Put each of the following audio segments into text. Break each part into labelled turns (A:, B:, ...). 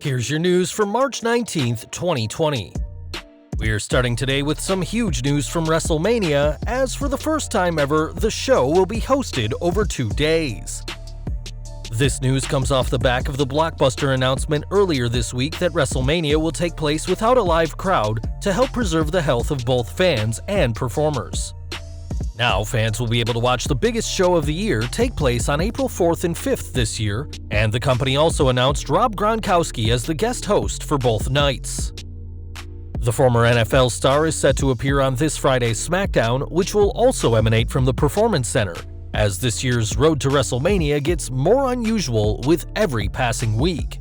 A: Here's your news for March 19th, 2020. We're starting today with some huge news from WrestleMania, as for the first time ever, the show will be hosted over 2 days. This news comes off the back of the blockbuster announcement earlier this week that WrestleMania will take place without a live crowd to help preserve the health of both fans and performers. Now, fans will be able to watch the biggest show of the year take place on April 4th and 5th this year, and the company also announced Rob Gronkowski as the guest host for both nights. The former NFL star is set to appear on this Friday's SmackDown, which will also emanate from the Performance Center, as this year's road to WrestleMania gets more unusual with every passing week.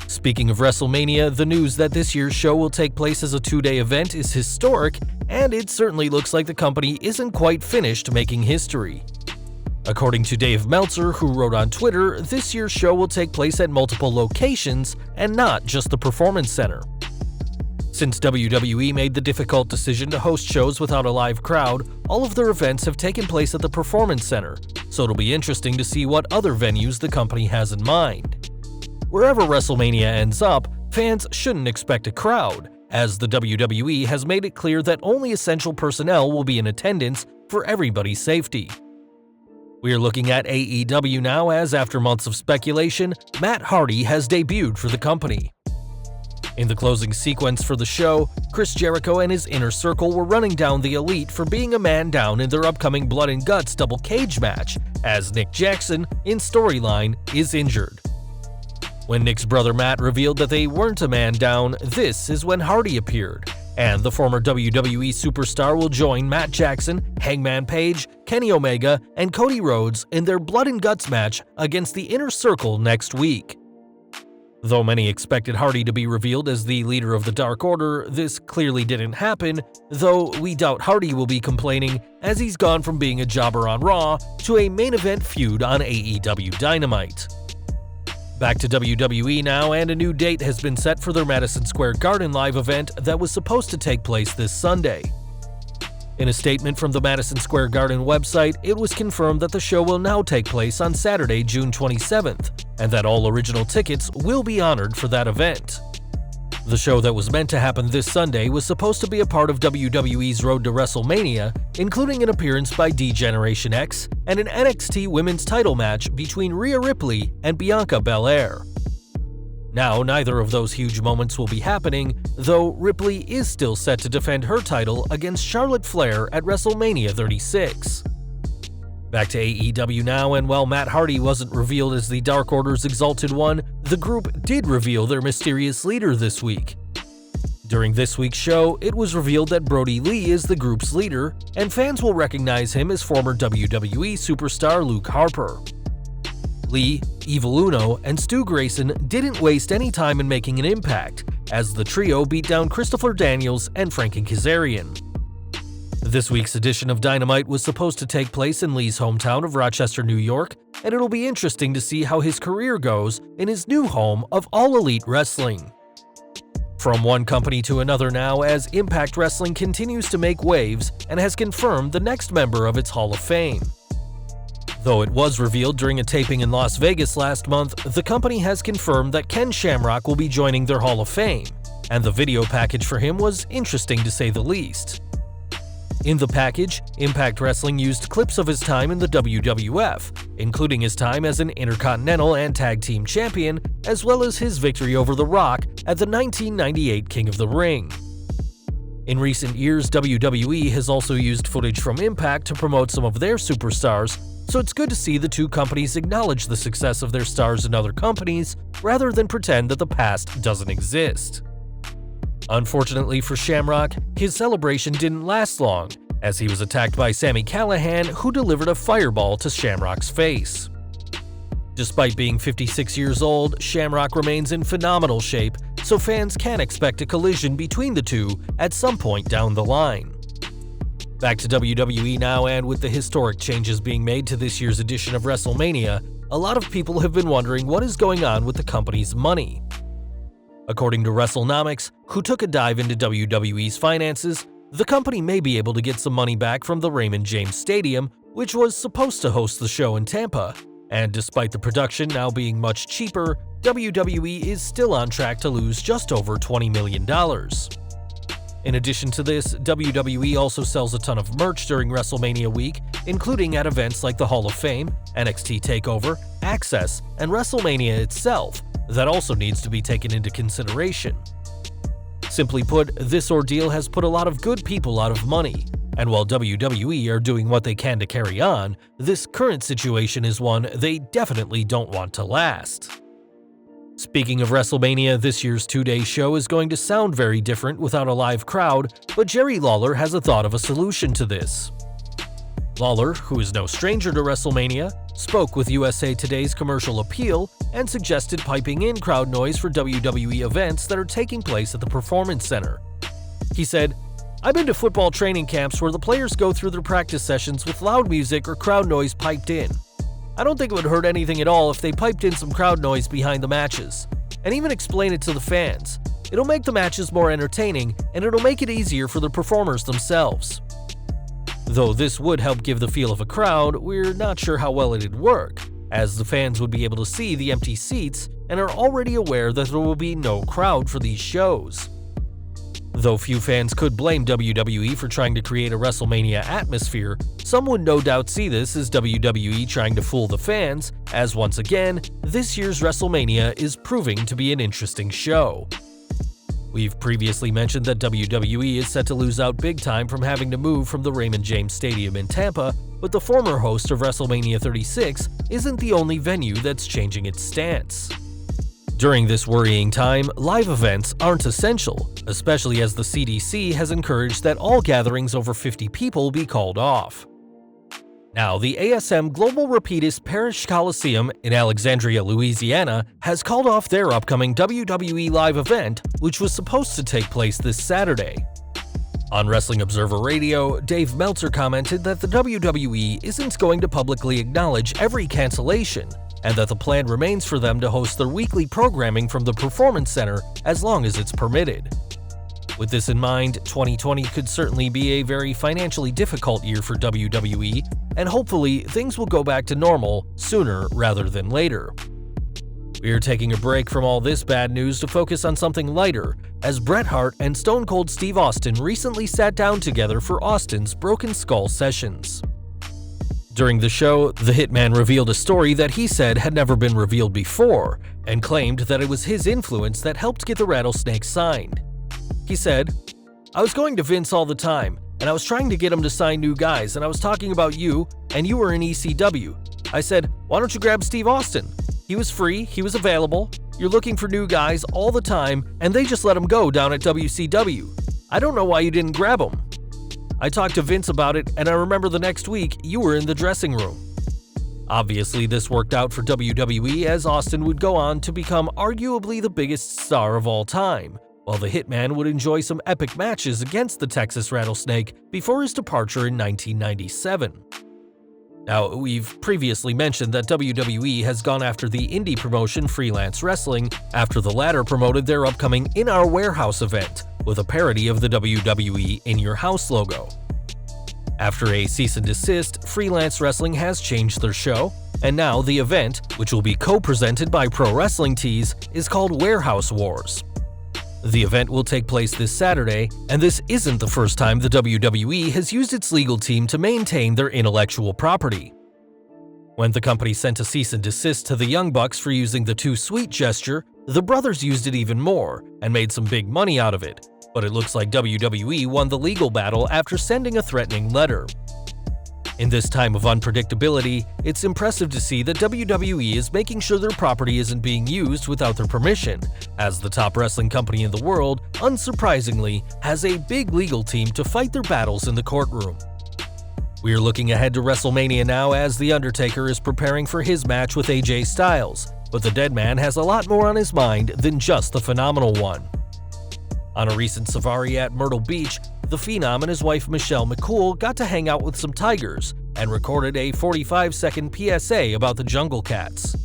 A: Speaking of WrestleMania, the news that this year's show will take place as a 2-day event is historic, and it certainly looks like the company isn't quite finished making history. According to Dave Meltzer, who wrote on Twitter, this year's show will take place at multiple locations and not just the Performance Center. Since WWE made the difficult decision to host shows without a live crowd, all of their events have taken place at the Performance Center, so it'll be interesting to see what other venues the company has in mind. Wherever WrestleMania ends up, fans shouldn't expect a crowd, as the WWE has made it clear that only essential personnel will be in attendance for everybody's safety. We're looking at AEW now, as after months of speculation, Matt Hardy has debuted for the company. In the closing sequence for the show, Chris Jericho and his inner circle were running down the Elite for being a man down in their upcoming Blood and Guts double cage match, as Nick Jackson, in storyline, is injured. When Nick's brother Matt revealed that they weren't a man down, this is when Hardy appeared, and the former WWE superstar will join Matt Jackson, Hangman Page, Kenny Omega, and Cody Rhodes in their Blood and Guts match against the Inner Circle next week. Though many expected Hardy to be revealed as the leader of the Dark Order, this clearly didn't happen, though we doubt Hardy will be complaining, as he's gone from being a jobber on Raw to a main event feud on AEW Dynamite. Back to WWE now, and a new date has been set for their Madison Square Garden live event that was supposed to take place this Sunday. In a statement from the Madison Square Garden website, it was confirmed that the show will now take place on Saturday, June 27th, and that all original tickets will be honored for that event. The show that was meant to happen this Sunday was supposed to be a part of WWE's road to WrestleMania, including an appearance by D-Generation X and an NXT women's title match between Rhea Ripley and Bianca Belair. Now, neither of those huge moments will be happening, though Ripley is still set to defend her title against Charlotte Flair at WrestleMania 36. Back to AEW now, and while Matt Hardy wasn't revealed as the Dark Order's Exalted One, the group did reveal their mysterious leader this week. During this week's show, it was revealed that Brody Lee is the group's leader, and fans will recognize him as former WWE superstar Luke Harper. Lee, Evil Uno, and Stu Grayson didn't waste any time in making an impact, as the trio beat down Christopher Daniels and Frankie Kazarian. This week's edition of Dynamite was supposed to take place in Lee's hometown of Rochester, New York, and it'll be interesting to see how his career goes in his new home of All Elite Wrestling. From one company to another now, as Impact Wrestling continues to make waves and has confirmed the next member of its Hall of Fame. Though it was revealed during a taping in Las Vegas last month, the company has confirmed that Ken Shamrock will be joining their Hall of Fame, and the video package for him was interesting to say the least. In the package, Impact Wrestling used clips of his time in the WWF, including his time as an Intercontinental and Tag Team Champion, as well as his victory over The Rock at the 1998 King of the Ring. In recent years, WWE has also used footage from Impact to promote some of their superstars, so it's good to see the two companies acknowledge the success of their stars in other companies, rather than pretend that the past doesn't exist. Unfortunately for Shamrock, his celebration didn't last long, as he was attacked by Sami Callihan, who delivered a fireball to Shamrock's face. Despite being 56 years old, Shamrock remains in phenomenal shape, so fans can expect a collision between the two at some point down the line. Back to WWE now, and with the historic changes being made to this year's edition of WrestleMania, a lot of people have been wondering what is going on with the company's money. According to WrestleNomics, who took a dive into WWE's finances, the company may be able to get some money back from the Raymond James Stadium, which was supposed to host the show in Tampa, and despite the production now being much cheaper, WWE is still on track to lose just over $20 million. In addition to this, WWE also sells a ton of merch during WrestleMania week, including at events like the Hall of Fame, NXT TakeOver, Access, and WrestleMania itself, that also needs to be taken into consideration. Simply put, this ordeal has put a lot of good people out of money, and while WWE are doing what they can to carry on, this current situation is one they definitely don't want to last. Speaking of WrestleMania, this year's two-day show is going to sound very different without a live crowd, but Jerry Lawler has a thought of a solution to this. Lawler, who is no stranger to WrestleMania, spoke with USA Today's Commercial Appeal and suggested piping in crowd noise for WWE events that are taking place at the Performance Center. He said, "I've been to football training camps where the players go through their practice sessions with loud music or crowd noise piped in. I don't think it would hurt anything at all if they piped in some crowd noise behind the matches, and even explain it to the fans. It'll make the matches more entertaining, and it'll make it easier for the performers themselves." Though this would help give the feel of a crowd, we're not sure how well it'd work, as the fans would be able to see the empty seats and are already aware that there will be no crowd for these shows. Though few fans could blame WWE for trying to create a WrestleMania atmosphere, some would no doubt see this as WWE trying to fool the fans, as once again, this year's WrestleMania is proving to be an interesting show. We've previously mentioned that WWE is set to lose out big time from having to move from the Raymond James Stadium in Tampa, but the former host of WrestleMania 36 isn't the only venue that's changing its stance. During this worrying time, live events aren't essential, especially as the CDC has encouraged that all gatherings over 50 people be called off. Now, the ASM Global Rapidus Parish Coliseum in Alexandria, Louisiana, has called off their upcoming WWE live event, which was supposed to take place this Saturday. On Wrestling Observer Radio, Dave Meltzer commented that the WWE isn't going to publicly acknowledge every cancellation, and that the plan remains for them to host their weekly programming from the Performance Center as long as it's permitted. With this in mind, 2020 could certainly be a very financially difficult year for WWE, and hopefully things will go back to normal sooner rather than later. We're taking a break from all this bad news to focus on something lighter, as Bret Hart and Stone Cold Steve Austin recently sat down together for Austin's Broken Skull Sessions. During the show, the Hitman revealed a story that he said had never been revealed before, and claimed that it was his influence that helped get the Rattlesnake signed. He said, "I was going to Vince all the time, and I was trying to get him to sign new guys, and I was talking about you, and you were in ECW. I said, why don't you grab Steve Austin? He was free, he was available, you're looking for new guys all the time, and they just let him go down at WCW. I don't know why you didn't grab him." I talked to Vince about it, and I remember the next week you were in the dressing room. Obviously, this worked out for WWE, as Austin would go on to become arguably the biggest star of all time, while the Hitman would enjoy some epic matches against the Texas Rattlesnake before his departure in 1997. Now, we've previously mentioned that WWE has gone after the indie promotion Freelance Wrestling after the latter promoted their upcoming In Our Warehouse event with a parody of the WWE In Your House logo. After a cease and desist, Freelance Wrestling has changed their show, and now the event, which will be co-presented by Pro Wrestling Tees, is called Warehouse Wars. The event will take place this Saturday, and this isn't the first time the WWE has used its legal team to maintain their intellectual property. When the company sent a cease and desist to the Young Bucks for using the Too Sweet gesture, the brothers used it even more and made some big money out of it, but it looks like WWE won the legal battle after sending a threatening letter. In this time of unpredictability, it's impressive to see that WWE is making sure their property isn't being used without their permission, as the top wrestling company in the world, unsurprisingly, has a big legal team to fight their battles in the courtroom. We're looking ahead to WrestleMania now, as The Undertaker is preparing for his match with AJ Styles, but the dead man has a lot more on his mind than just the Phenomenal One. On a recent safari at Myrtle Beach, the Phenom and his wife Michelle McCool got to hang out with some tigers and recorded a 45-second PSA about the jungle cats.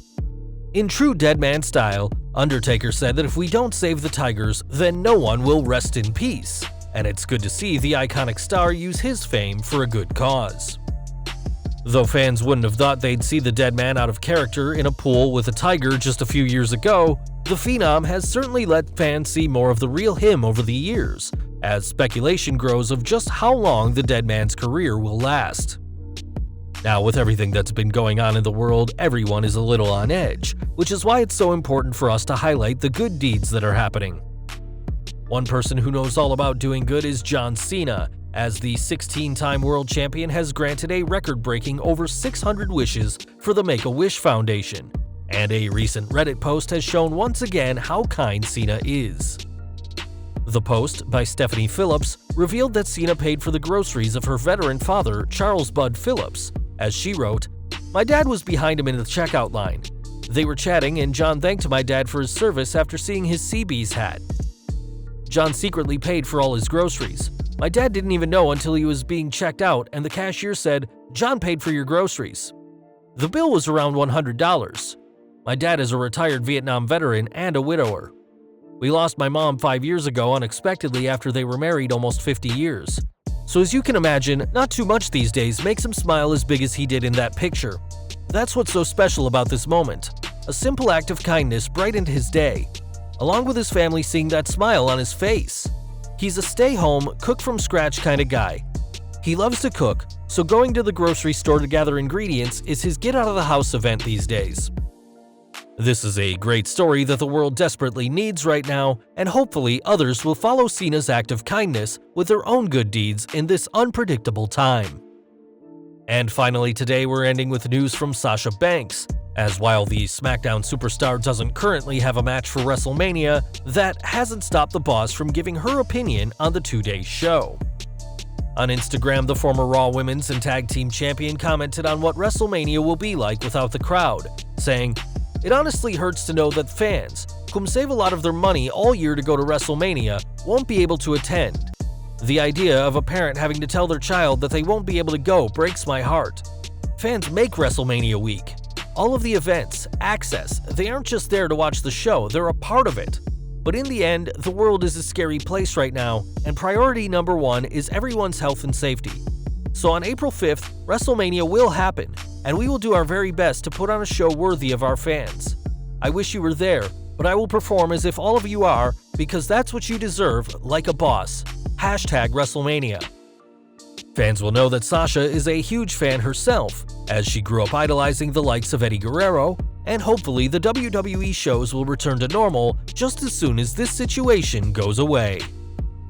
A: In true Deadman style, Undertaker said that if we don't save the tigers, then no one will rest in peace, and it's good to see the iconic star use his fame for a good cause. Though fans wouldn't have thought they'd see the dead man out of character in a pool with a tiger just a few years ago, the Phenom has certainly let fans see more of the real him over the years, as speculation grows of just how long the dead man's career will last. Now, with everything that's been going on in the world, everyone is a little on edge, which is why it's so important for us to highlight the good deeds that are happening. One person who knows all about doing good is John Cena, as the 16-time world champion has granted a record-breaking over 600 wishes for the Make-A-Wish Foundation, and a recent Reddit post has shown once again how kind Cena is. The post, by Stephanie Phillips, revealed that Cena paid for the groceries of her veteran father, Charles Bud Phillips, as she wrote, "My dad was behind him in the checkout line. They were chatting and John thanked my dad for his service after seeing his Seabees hat. John secretly paid for all his groceries. My dad didn't even know until he was being checked out and the cashier said, 'John paid for your groceries.' The bill was around $100. My dad is a retired Vietnam veteran and a widower. We lost my mom 5 years ago unexpectedly after they were married almost 50 years. So as you can imagine, not too much these days makes him smile as big as he did in that picture. That's what's so special about this moment. A simple act of kindness brightened his day, along with his family seeing that smile on his face. He's a stay-home, cook-from-scratch kind of guy. He loves to cook, so going to the grocery store to gather ingredients is his get-out-of-the-house event these days. This is a great story that the world desperately needs right now, and hopefully others will follow Cena's act of kindness with their own good deeds in this unpredictable time." And finally today we're ending with news from Sasha Banks, as while the SmackDown superstar doesn't currently have a match for WrestleMania, that hasn't stopped the boss from giving her opinion on the two-day show. On Instagram, the former Raw Women's and Tag Team Champion commented on what WrestleMania will be like without the crowd, saying, "It honestly hurts to know that fans, whom save a lot of their money all year to go to WrestleMania, won't be able to attend. The idea of a parent having to tell their child that they won't be able to go breaks my heart. Fans make WrestleMania week. All of the events, access, they aren't just there to watch the show, they're a part of it. But in the end, the world is a scary place right now, and priority number one is everyone's health and safety. So on April 5th, WrestleMania will happen, and we will do our very best to put on a show worthy of our fans. I wish you were there, but I will perform as if all of you are, because that's what you deserve, like a boss. #WrestleMania. Fans will know that Sasha is a huge fan herself, as she grew up idolizing the likes of Eddie Guerrero, and hopefully the WWE shows will return to normal just as soon as this situation goes away.